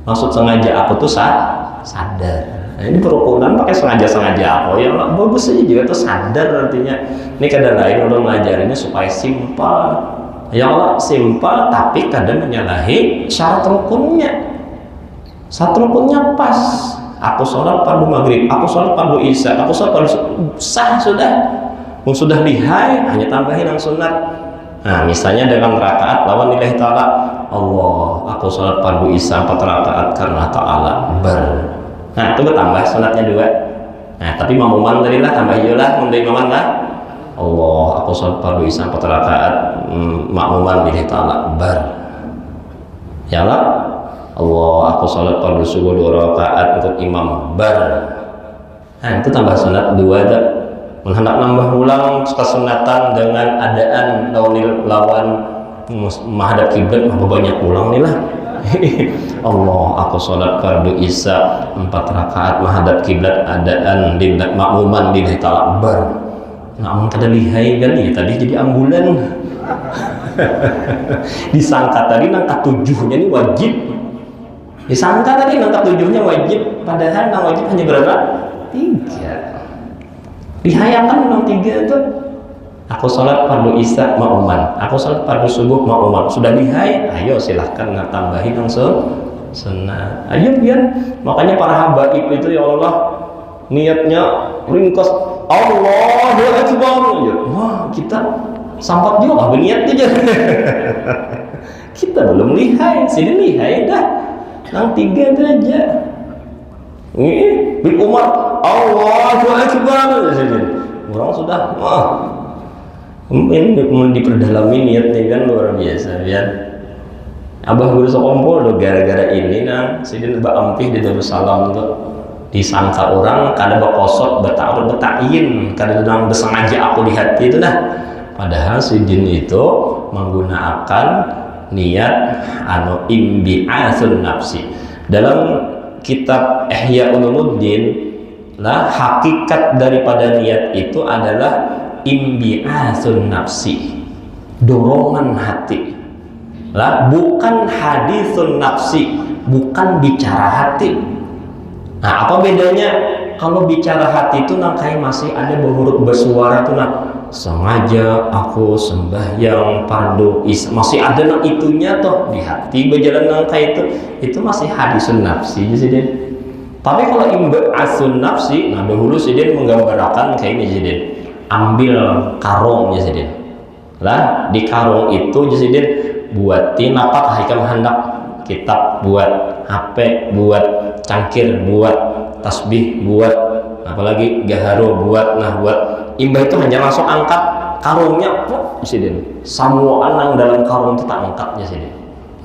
Maksud sengaja aku tuh sadar. Nah, ini perukunan pakai sengaja aku ya bagus aja juga tuh sadar artinya. Ini kadang lain udah ngajarinnya supaya simpel. Ya Allah simpel tapi kadang menyalahi syarat rukunnya. Satu rukunnya pas. Aku sholat fardu maghrib, aku sholat fardu isya, aku sholat fardu sah sudah. Sudah lihai hanya tambahin yang sunat. Nah, misalnya dengan rakaat lawan lillahi ta'ala. Allah, aku sholat fardu isya 4 rakaat karena ta'ala Nah, itu bertambah sunatnya 2. Nah, tapi makmuman tadi lah tambah iyalah memberi imaman lah. Allah, aku sholat fardu isya 4 rakaat makmuman lillahi ta'ala Ya Allah. Allah, aku sholat fardu subuh 2 rakaat untuk imam Nah, itu tambah sunat 2 dah. Hendak nambah ulang kesunatan dengan adaan lawan menghadap kiblat banyak ulang nih lah. Allah, aku sholat fardu isya 4 rakaat menghadap kiblat adaan makmuman lillahi ta'ala Namun kada lihai kan ya tadi jadi ambulan. Disangka tadi nang 7-nya ini wajib. Disangka tadi nang 7-nya wajib, padahal nang wajib hanya berapa? 3. Dihayakan nang 3 itu. Aku sholat fardu isya makmuman, aku sholat fardu subuh makmuman. Sudah lihai, ayo silahkan tambahin langsung sunnah. Ayo biar makanya para habaib itu ya Allah niatnya ringkas Allahu Akbar. Wah, kita sampat juga berniat aja. Kita belum lihai, sini lihai dah. Yang 3 itu aja. Ini bin Umar Allahu Akbar. Orang sudah Ini diperdalami niatnya kan luar biasa ya. Abah guru sekompol lo gara-gara ini nang sidin ampih di Darussalam tuh disangka orang kada bakosot betaur betain kada nang besengaja aku di hati itu dah. Padahal sidin itu menggunakan niat anu imbi'atsun nafsi. Dalam kitab Ihya Ulumuddin lah, hakikat daripada niat itu adalah imbi'atsun nafsi, dorongan hati lah, bukan hadisun nafsi, bukan bicara hati. Nah, apa bedanya? Kalau bicara hati itu nang kayak masih ada berhuruf bersuara tuh nah, sengaja aku sembahyang fardu masih ada nang itunya toh di hati berjalan nang kayak itu masih hadisun nafsi jadi. Tapi kalau imbi'atsun nafsi, nah dahulu sidin menggambarkan kayak ini jadi ambil karung ya sidin lah, di karung itu jadi buatin apa haikam hendak kitab, buat HP, buat cangkir, buat tasbih, buat apalagi gaharu, buat nah buat imbah itu hanya langsung angkat karungnya plok sidin, semua anang dalam karung itu tak angkatnya sidin.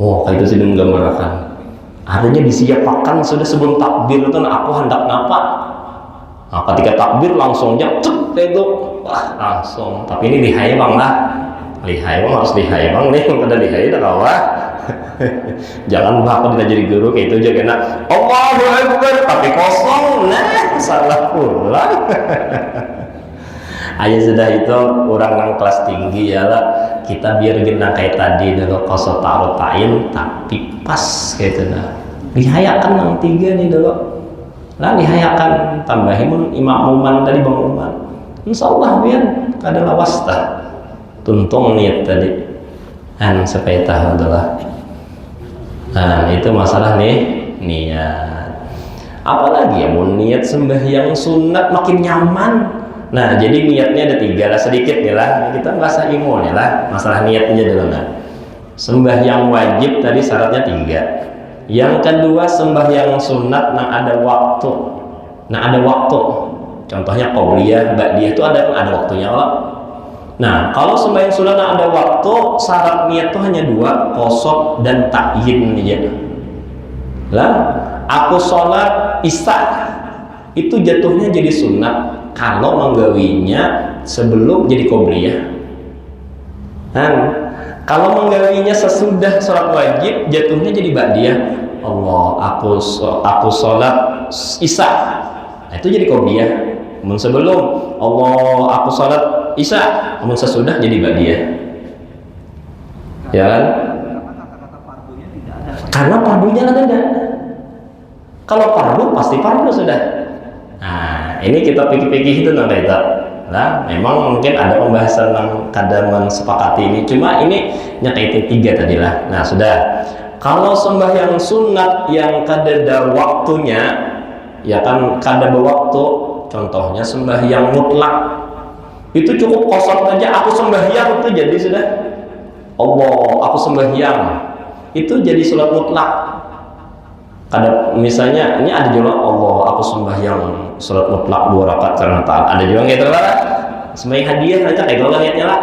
Oh kayak itu sidin menggambarkan adanya disiapkan sudah sebelum takbir itu nah, aku hendak ngapa. Nah, ketika takbir langsungnya cek itu wah langsung. Tapi ini lihai bang lah, lihai bang harus lihai bang nih, pada lihai dah kawah. Jangan bahkan tidak jadi guru kayak itu aja kena Allahu Akbar tapi kosong, nah salah pula. Ayo sudah itu orang yang kelas tinggi ya lah, kita biar gina kayak tadi dulu kosong taruh tain tapi pas kayak itu nah. Lihayakan yang tiga nih dulu. Lah lihayakan tambahin imam uman tadi bang uman. Insyaallah biar kada lawas tah. Tuntung niat tadi. Supaya tahu adalah. Nah, itu masalah nih niat. Apalagi ya mau niat sembahyang sunat makin nyaman. Nah, jadi niatnya ada tiga lah sedikit nih lah. Kita bahasa ilmu nih lah. Masalah niatnya dulu nah. Sembahyang wajib tadi syaratnya tiga. Yang kedua sembahyang sunat nah ada waktu. Nah, ada waktu. Contohnya qobliyah, ba'diyah itu ada waktunya lah. Nah, kalau sembahyang sunat nah ada waktu, syarat niat itu hanya dua, qasad dan ta'yin aja. Lah, aku sholat isya itu jatuhnya jadi sunat kalau menggawinya sebelum jadi qobliyah. Kalau menggawinya sesudah sholat wajib jatuhnya jadi ba'diyah. Allah, aku sholat isya, nah, itu jadi qobliyah. Sebelum Allah, aku sholat isya, namun sesudah jadi ba'diyah. Ya kan? Karena fardunya kan ada. Kalau fardu pasti fardu sudah. Nah, ini kita pikir-pikir itu nanti kita. Nah, memang mungkin ada pembahasan yang kadang sepakati ini. Cuma ini nyakaitin tiga tadi lah. Nah, sudah. Kalau sembahyang sunat yang kada waktunya, ya kan kada berwaktu. Contohnya sembahyang mutlak. Itu cukup kosong saja. Aku sembahyang itu jadi sudah. Allah, aku sembahyang. Itu jadi sholat mutlak. Ada misalnya ini ada juga Allah, aku sembahyang sholat mutlak 2 rakaat karena taat. Ada juga kayak gitu lah. Sembahyang hadiah aja kayak gitu niatnya lah.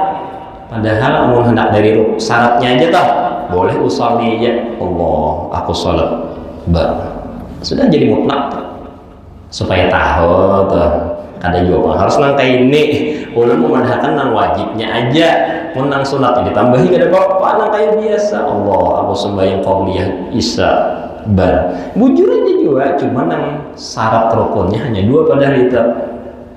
Padahal mau hendak dari syaratnya aja tah. Boleh usolli aja. Allah, aku sholat. Sudah jadi mutlak. Supaya tahu tuh. Ada jawaban harus nangkai ini ulun memadahkan nang wajibnya aja menang sunat ditambahi kada apa nangkai biasa Allah aku sembahyang qobliyah isya bar bujur aja juga cuma nang syarat rukunnya hanya 2 pada itu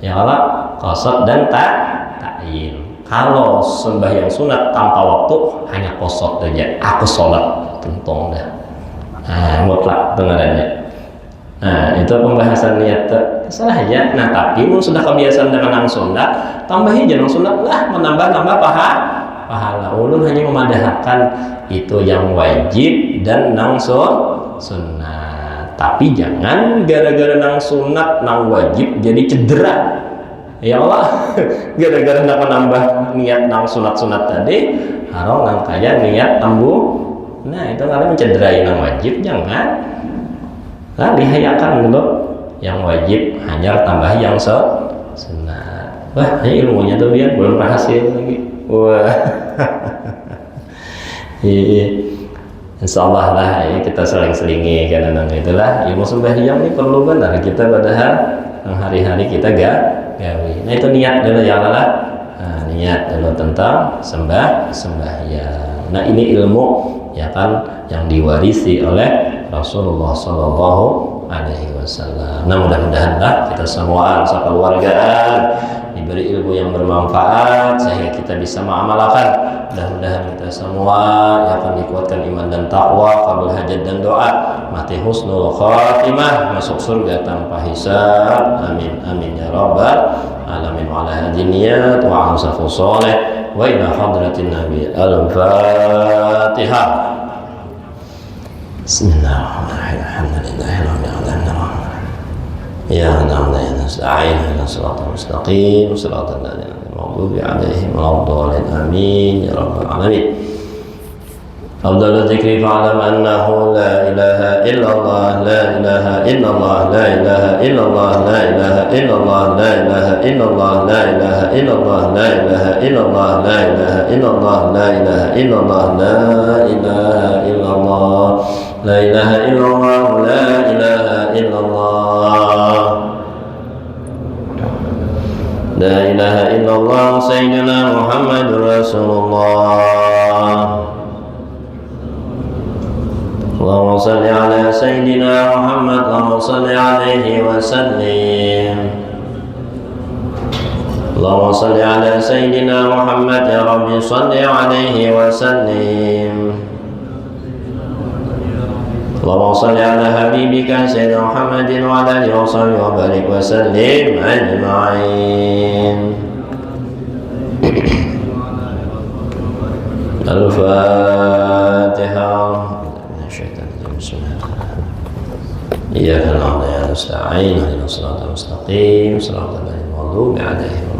ya Allah qasad dan ta'yin. Kalau sembahyang sunat tanpa waktu hanya qasad saja aku sholat tentang dah mutlak dengarannya. Nah, itu pembahasan niat salah aja. Nah, tapi mun sudah kebiasaan dengan nang sunat, tambahin jangan sunat lah menambah-nambah pahala. Ulun hanya memadahkan itu yang wajib dan nang sunat. Tapi jangan gara-gara nang sunat, nang wajib jadi cedera. Ya Allah, gara-gara nak menambah niat nang sunat-sunat tadi, harus nang kaya niat tambuh. Nah, itu karena mencederai nang wajib jangan. Nah, dihayakan dulu yang wajib hanya tambah yang sunat. Wah, ini ilmunya tuh biar belum berhasil lagi. Wah. Iya. Insya Allah lah ya, kita seling-selingi kadang-kadang itulah ilmu sembahyang ini perlu benar kita padahal hari-hari kita gawe. Nah itu niat dulu ya Allah. Nah, niat dulu tentang sembahyang. Nah ini ilmu ya kan yang diwarisi oleh Rasulullah Sallallahu Alaihi Wasallam. Nah mudah-mudahan lah kita semua sekeluargaan diberi ilmu yang bermanfaat sehingga kita bisa mengamalkan. Mudah-mudahan kita semua yang akan dikuatkan iman dan takwa, kabul hajat dan doa, mati husnul khatimah, masuk surga tanpa hisab. Amin amin ya rabbal alamin. Wa ala hadhihi niyat wa amsafu sholih wa ila hadratin nabi al-fatihah. Bismillahirrahmanirrahim. Alhamdulillahirabbil alamin. Ya na'am ya nasta'in ihdinas siratal mustaqim siratal ladzina an'amta 'alaihim waladdallin amin ya rabbal alamin. Afdalul dzikri fa'lam annahu la ilaha illallah la ilaha illallah la ilaha illallah la ilaha illallah la ilaha illallah la ilaha illallah la ilaha illallah la ilaha illallah la ilaha illallah la ilaha illallah la ilaha illallah la ilaha illallah la ilaha illallah sayyidina Muhammadur Rasulullah. Allahumma salli ala sayyidina Muhammad, Allahumma salli alaihi wa sallim. Allahumma salli ala sayyidina Muhammad ya Rabbi salli alaihi wa sallim. Allahumma salli ala habibika sayyidina Muhammadin wa ala alihi wa sahbihi wa barik wa sallim ajma'in. Al-Fatihah. Iyyaka na'budu wa iyyaka nasta'in ihdinas siratal mustaqim siratal ladzina an'amta 'alaihim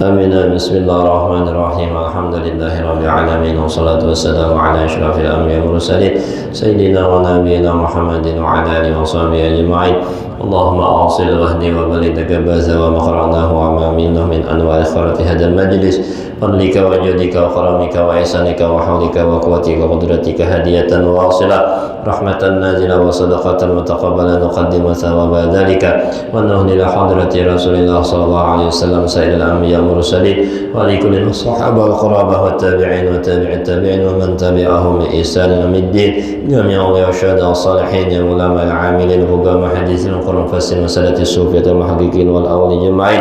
آمين. بسم الله الرحمن الرحيم الحمد لله رب العالمين والصلاة والسلام على أشرف الأنبياء والمرسلين سيدنا ونبينا محمد وعلى آله وصحبه أجمعين. اللهم أوصل واهدي وبلغ تكبز وما قرأناه وما عملناه من أنواع خيرات هذا المجلس فضلك وجودك وكرمك وإحسانك وحولك وقوتك وقدرتك هدية واصلة رحمة نازلة وصدقة متقبلة نقدم ثواب ذلك وأنه إلى حضرة رسول الله صلى الله عليه وسلم سائر الأنبياء والمرسلين ولكل الصحابة والقرابة والتابعين وتابع التابعين ومن تبعهم بإحسان يوم الدين جميع الشهداء والصالحين يا علماء العاملين حكام حديثين القرآن فسر مسألة الصوفية المحققين والأولين جمعين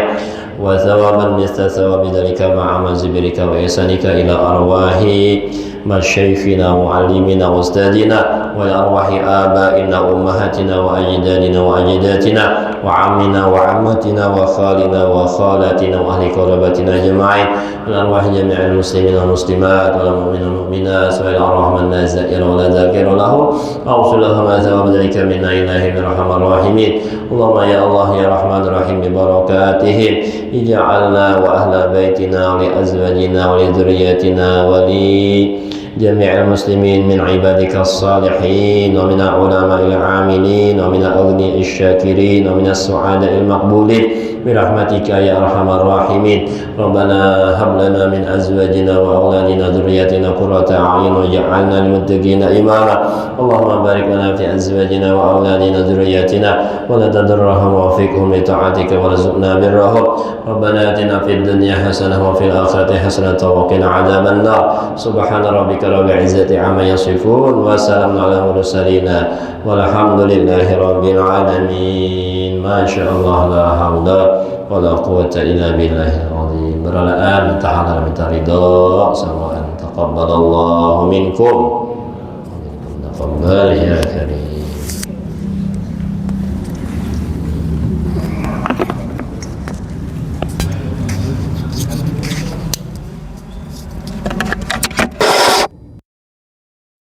وثوابا مثل ثواب ذلك مع مزبرك وإحسانك إلى أرواح مشايخنا ومعلمنا وأستاذنا ولأرواح آبائنا وأمهاتنا وأجدادنا وأجداتنا وعمنا وعمتنا وخالنا وخالاتنا وأهل قرابتنا أجمعين ولأرواح جميع المسلمين والمسلمات والمؤمنين والمؤمنات والأرواح من لا زائر ولا ذاكر له أغفر لهم ثواب ذلك منا إلهي برحمة الراحمين. اللهم يا الله يا رحمن الرحيم ببركاتهم اجعلنا وأهل بيتنا ولأزواجنا ولذريتنا جميع المسلمين من عبادك الصالحين ومن العلماء العاملين ومن الأغنياء الشاكرين ومن السعداء المقبولين برحمتك يا أرحم الراحمين. ربنا هب لنا من أزواجنا وأولادنا ذريتنا قرة أعين واجعلنا للمتقين إماما. اللهم بارك لنا في أزواجنا وأولادنا ذريتنا ولا تضرهم ووفقهم لطاعتك وارزقنا برهم. ربنا آتنا في الدنيا حسنة وفي الآخرة حسنة وقنا عذاب النار. سبحان ربك رب العزة عما يصفون وسلام على المرسلين والحمد لله رب العالمين. ما شاء الله لا حول ولا قوة إلا بالله العظيم. Berdoa minta minta ridho sama taqabbalallahu minkum. Taqabbal ya karim.